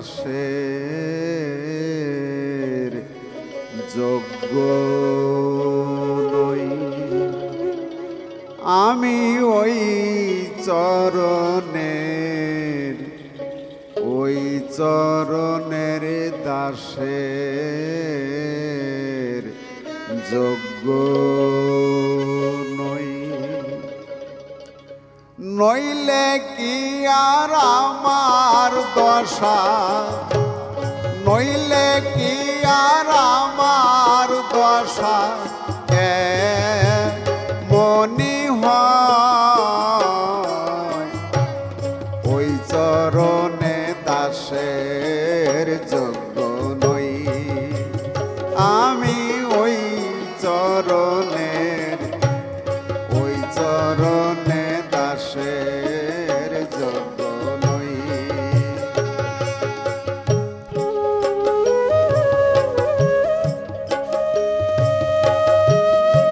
দাসের যোগ্য নই। আমি ওই চরণের দাসের যোগ্য নই। নইলে কি আর আমার দশা, নইলে কি আর আমার দশা মনি হয় ওই চরণে